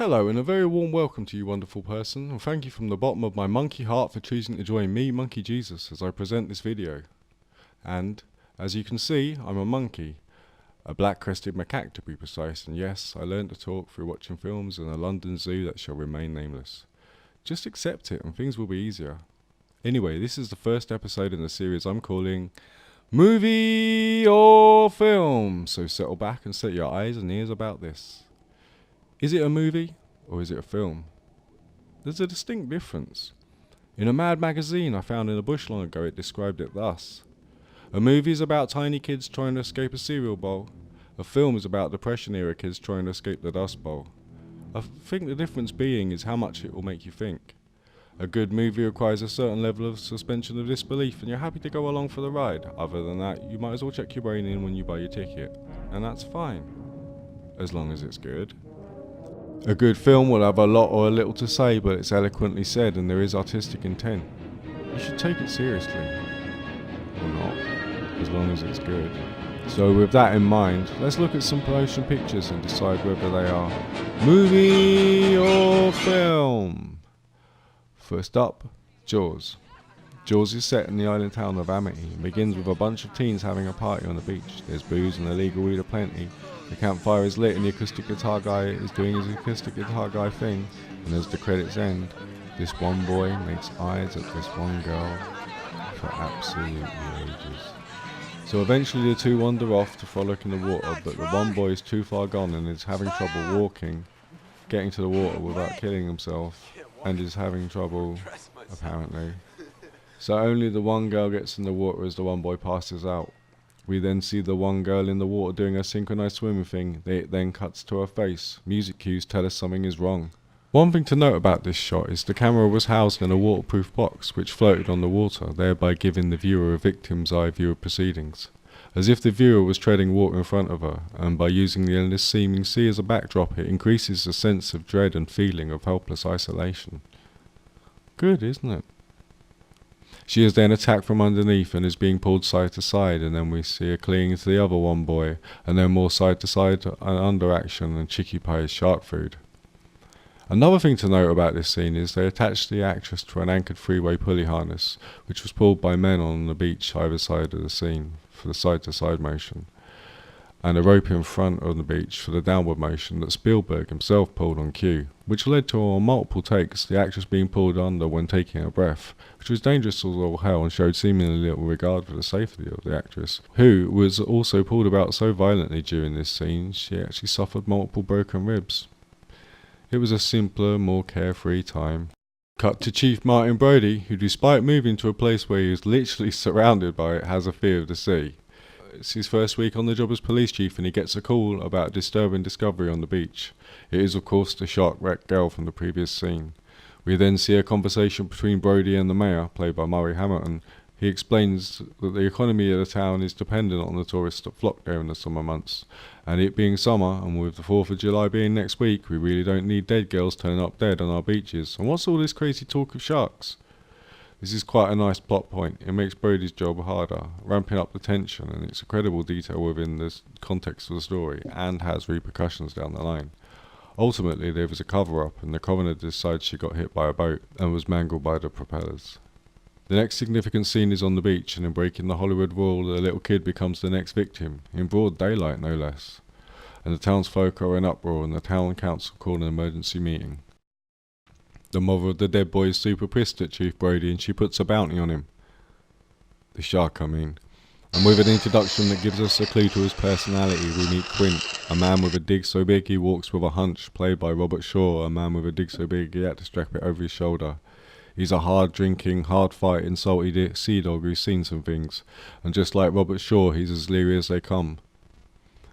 Hello and a very warm welcome to you wonderful person, and thank you from the bottom of my monkey heart for choosing to join me, Monkey Jesus, as I present this video. And, as you can see, I'm a monkey. A black-crested macaque to be precise, and yes, I learned to talk through watching films in a London zoo that shall remain nameless. Just accept it and things will be easier. Anyway, this is the first episode in the series I'm calling Movie or Film, so settle back and set your eyes and ears about this. Is it a movie or is it a film? There's a distinct difference. In a Mad magazine I found in a bush long ago, it described it thus. A movie is about tiny kids trying to escape a cereal bowl. A film is about Depression era kids trying to escape the Dust Bowl. I think the difference being is how much it will make you think. A good movie requires a certain level of suspension of disbelief and you're happy to go along for the ride. Other than that, you might as well check your brain in when you buy your ticket. And that's fine. As long as it's good. A good film will have a lot or a little to say, but it's eloquently said and there is artistic intent. You should take it seriously. Or not, as long as it's good. So with that in mind, let's look at some motion pictures and decide whether they are movie or film. First up, Jaws. Jaws is set in the island town of Amity and begins with a bunch of teens having a party on the beach. There's booze and illegal weed aplenty. The campfire is lit and the acoustic guitar guy is doing his acoustic guitar guy thing, and as the credits end, this one boy makes eyes at this one girl for absolutely ages. So eventually the two wander off to frolic in the water, but the one boy is too far gone and is having trouble walking, getting to the water without killing himself, and is having trouble, apparently. So only the one girl gets in the water as the one boy passes out. We then see the one girl in the water doing a synchronized swimming thing. It then cuts to her face. Music cues tell us something is wrong. One thing to note about this shot is the camera was housed in a waterproof box which floated on the water, thereby giving the viewer a victim's eye view of proceedings. As if the viewer was treading water in front of her, and by using the endless seeming sea as a backdrop it increases the sense of dread and feeling of helpless isolation. Good, isn't it? She is then attacked from underneath and is being pulled side to side, and then we see her clinging to the other one boy, and then more side to side and under action, and Chicky Pie is shark food. Another thing to note about this scene is they attached the actress to an anchored three-way pulley harness, which was pulled by men on the beach either side of the scene for the side to side motion, and a rope in front of the beach for the downward motion that Spielberg himself pulled on cue, which led to on multiple takes the actress being pulled under when taking a breath, which was dangerous as all hell and showed seemingly little regard for the safety of the actress, who was also pulled about so violently during this scene she actually suffered multiple broken ribs. It was a simpler, more carefree time. Cut to Chief Martin Brody, who despite moving to a place where he was literally surrounded by it, has a fear of the sea. It's his first week on the job as police chief and he gets a call about a disturbing discovery on the beach. It is of course the shark-wrecked girl from the previous scene. We then see a conversation between Brody and the mayor, played by Murray Hamilton. He explains that the economy of the town is dependent on the tourists that flock there in the summer months, and it being summer, and with the 4th of July being next week, we really don't need dead girls turning up dead on our beaches. And what's all this crazy talk of sharks? This is quite a nice plot point. It makes Brody's job harder, ramping up the tension, and it's a credible detail within the context of the story, and has repercussions down the line. Ultimately, there was a cover-up, and the coroner decides she got hit by a boat and was mangled by the propellers. The next significant scene is on the beach, and in breaking the Hollywood rule, the little kid becomes the next victim, in broad daylight no less. And the townsfolk are in uproar, and the town council call an emergency meeting. The mother of the dead boy is super pissed at Chief Brody and she puts a bounty on him. The shark, I mean. And with an introduction that gives us a clue to his personality, we meet Quint, a man with a dig so big he walks with a hunch, played by Robert Shaw, a man with a dig so big he had to strap it over his shoulder. He's a hard-drinking, hard-fighting, salty sea dog who's seen some things, and just like Robert Shaw, he's as leery as they come.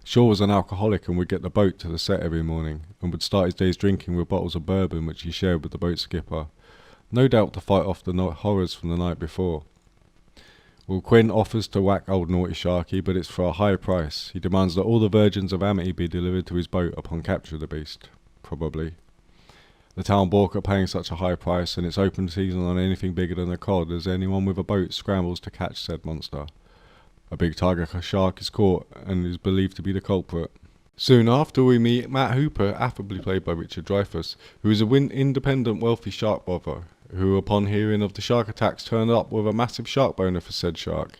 Shaw was an alcoholic and would get the boat to the set every morning, and would start his days drinking with bottles of bourbon which he shared with the boat skipper, no doubt to fight off the horrors from the night before. Well, Quint offers to whack old naughty Sharky, but it's for a high price. He demands that all the virgins of Amity be delivered to his boat upon capture of the beast. Probably. The town balk at paying such a high price, and it's open season on anything bigger than a cod, as anyone with a boat scrambles to catch said monster. A big tiger shark is caught and is believed to be the culprit. Soon after, we meet Matt Hooper, affably played by Richard Dreyfuss, who is an independent, wealthy shark brother, who, upon hearing of the shark attacks, turned up with a massive shark boner for said shark.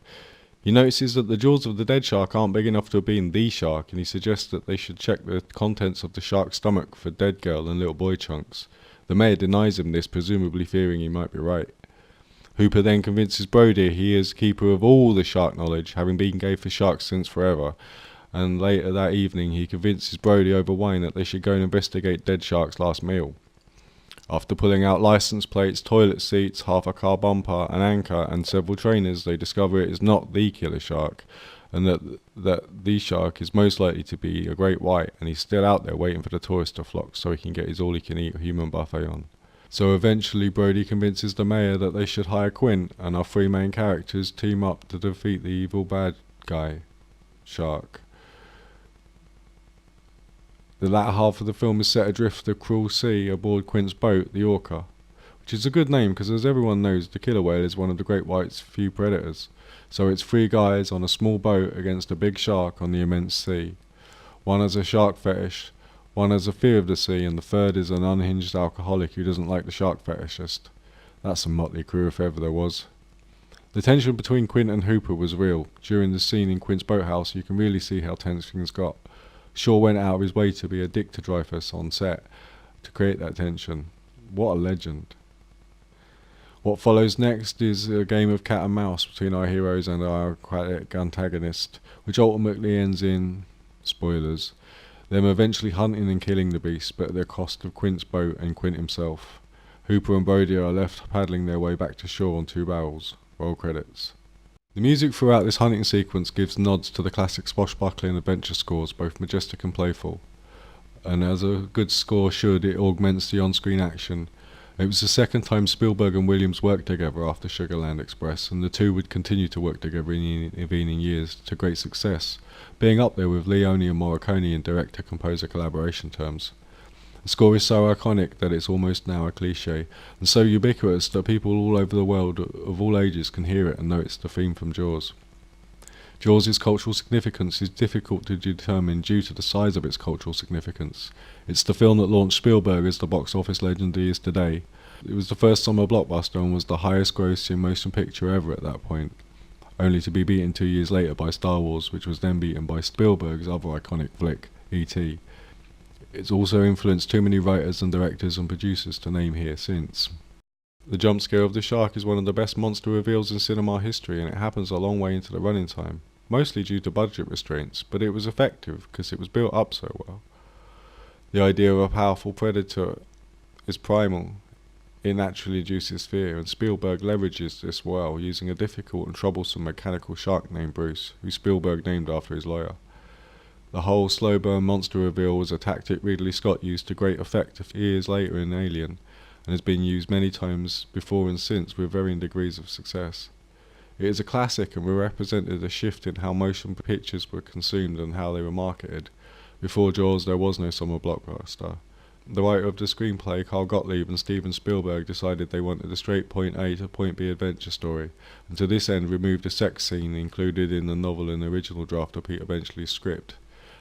He notices that the jaws of the dead shark aren't big enough to have been the shark, and he suggests that they should check the contents of the shark's stomach for dead girl and little boy chunks. The mayor denies him this, presumably fearing he might be right. Hooper then convinces Brody he is keeper of all the shark knowledge, having been gay for sharks since forever, and later that evening he convinces Brody over wine that they should go and investigate dead shark's last meal. After pulling out license plates, toilet seats, half a car bumper, an anchor and several trainers, they discover it is not the killer shark, and that the shark is most likely to be a great white, and he's still out there waiting for the tourists to flock so he can get his all-he-can-eat human buffet on. So eventually Brody convinces the mayor that they should hire Quint, and our three main characters team up to defeat the evil bad guy, Shark. The latter half of the film is set adrift the cruel sea aboard Quint's boat, the Orca, which is a good name because, as everyone knows, the killer whale is one of the great white's few predators. So it's three guys on a small boat against a big shark on the immense sea. One has a shark fetish, one has a fear of the sea, and the third is an unhinged alcoholic who doesn't like the shark fetishist. That's a motley crew if ever there was. The tension between Quint and Hooper was real. During the scene in Quint's boathouse, you can really see how tense things got. Shaw went out of his way to be a dick to Dreyfuss on set to create that tension. What a legend. What follows next is a game of cat and mouse between our heroes and our aquatic antagonist, which ultimately ends in, spoilers, them eventually hunting and killing the beast, but at the cost of Quint's boat and Quint himself. Hooper and Brody are left paddling their way back to shore on two barrels. Roll credits. The music throughout this hunting sequence gives nods to the classic swashbuckling adventure scores, both majestic and playful, and as a good score should, it augments the on-screen action. It was the second time Spielberg and Williams worked together after Sugarland Express, and the two would continue to work together in the intervening years to great success, being up there with Leone and Morricone in director-composer collaboration terms. The score is so iconic that it's almost now a cliché, and so ubiquitous that people all over the world of all ages can hear it and know it's the theme from Jaws. Jaws' cultural significance is difficult to determine due to the size of its cultural significance. It's the film that launched Spielberg as the box office legend he is today. It was the first summer blockbuster and was the highest grossing motion picture ever at that point, only to be beaten 2 years later by Star Wars, which was then beaten by Spielberg's other iconic flick, E.T. It's also influenced too many writers and directors and producers to name here since. The jump scare of the shark is one of the best monster reveals in cinema history, and it happens a long way into the running time, mostly due to budget restraints, but it was effective because it was built up so well. The idea of a powerful predator is primal. It naturally induces fear, and Spielberg leverages this well, using a difficult and troublesome mechanical shark named Bruce, who Spielberg named after his lawyer. The whole slow burn monster reveal was a tactic Ridley Scott used to great effect a few years later in Alien, and has been used many times before and since with varying degrees of success. It is a classic and represented a shift in how motion pictures were consumed and how they were marketed. Before Jaws there was no summer blockbuster. The writer of the screenplay, Carl Gottlieb, and Steven Spielberg decided they wanted a straight point A to point B adventure story, and to this end removed a sex scene included in the novel and original draft of Peter Benchley's script.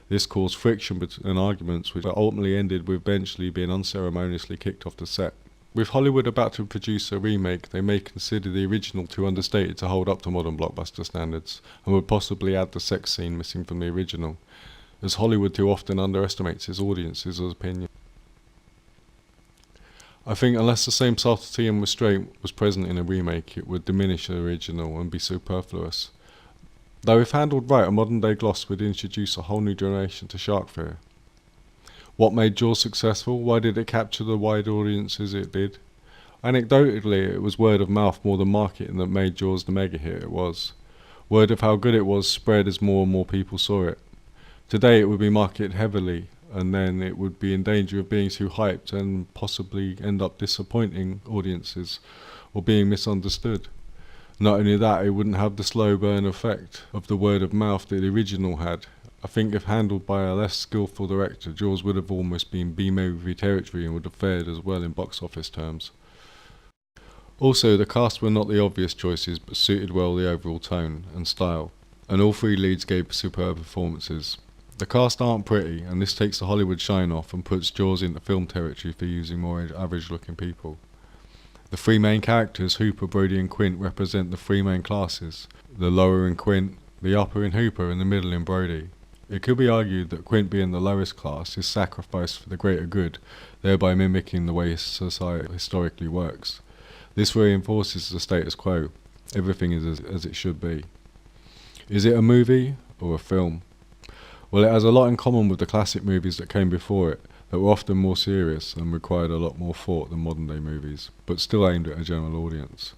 This caused friction and arguments which ultimately ended with Benchley being unceremoniously kicked off the set. With Hollywood about to produce a remake, they may consider the original too understated to hold up to modern blockbuster standards, and would possibly add the sex scene missing from the original, as Hollywood too often underestimates its audience's opinion. I think unless the same subtlety and restraint was present in a remake, it would diminish the original and be superfluous. Though if handled right, a modern-day gloss would introduce a whole new generation to shark fear. What made Jaws successful? Why did it capture the wide audiences it did? Anecdotally, it was word of mouth more than marketing that made Jaws the mega hit it was. Word of how good it was spread as more and more people saw it. Today it would be marketed heavily, and then it would be in danger of being too hyped and possibly end up disappointing audiences or being misunderstood. Not only that, it wouldn't have the slow burn effect of the word of mouth that the original had. I think if handled by a less skillful director, Jaws would have almost been B-movie territory and would have fared as well in box office terms. Also, the cast were not the obvious choices, but suited well the overall tone and style, and all three leads gave superb performances. The cast aren't pretty, and this takes the Hollywood shine off and puts Jaws into film territory for using more average looking people. The three main characters, Hooper, Brody and Quint, represent the three main classes, the lower in Quint, the upper in Hooper and the middle in Brody. It could be argued that Quint, being the lowest class, is sacrificed for the greater good, thereby mimicking the way society historically works. This reinforces the status quo. Everything is as it should be. Is it a movie or a film? Well, it has a lot in common with the classic movies that came before it, that were often more serious and required a lot more thought than modern day movies, but still aimed at a general audience.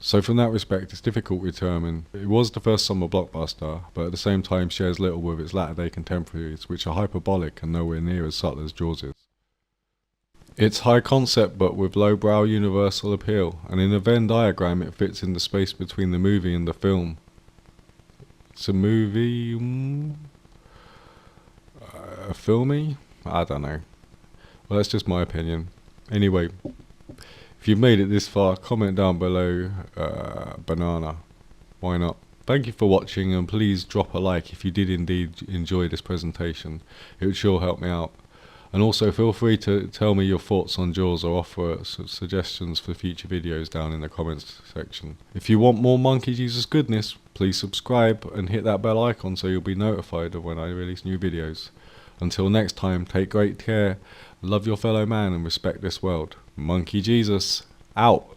So from that respect, it's difficult to determine. It was the first summer blockbuster, but at the same time shares little with its latter-day contemporaries, which are hyperbolic and nowhere near as subtle as Jaws is. It's high concept but with low-brow universal appeal, and in a Venn diagram it fits in the space between the movie and the film. It's a movie... a filmy? I don't know. Well, that's just my opinion. Anyway, if you've made it this far, comment down below banana. Why not? Thank you for watching, and please drop a like if you did indeed enjoy this presentation. It would sure help me out. And also feel free to tell me your thoughts on Jaws or offer suggestions for future videos down in the comments section. If you want more Monkey Jesus goodness, please subscribe and hit that bell icon so you'll be notified of when I release new videos. Until next time, take great care, love your fellow man and respect this world. Monkey Jesus, out!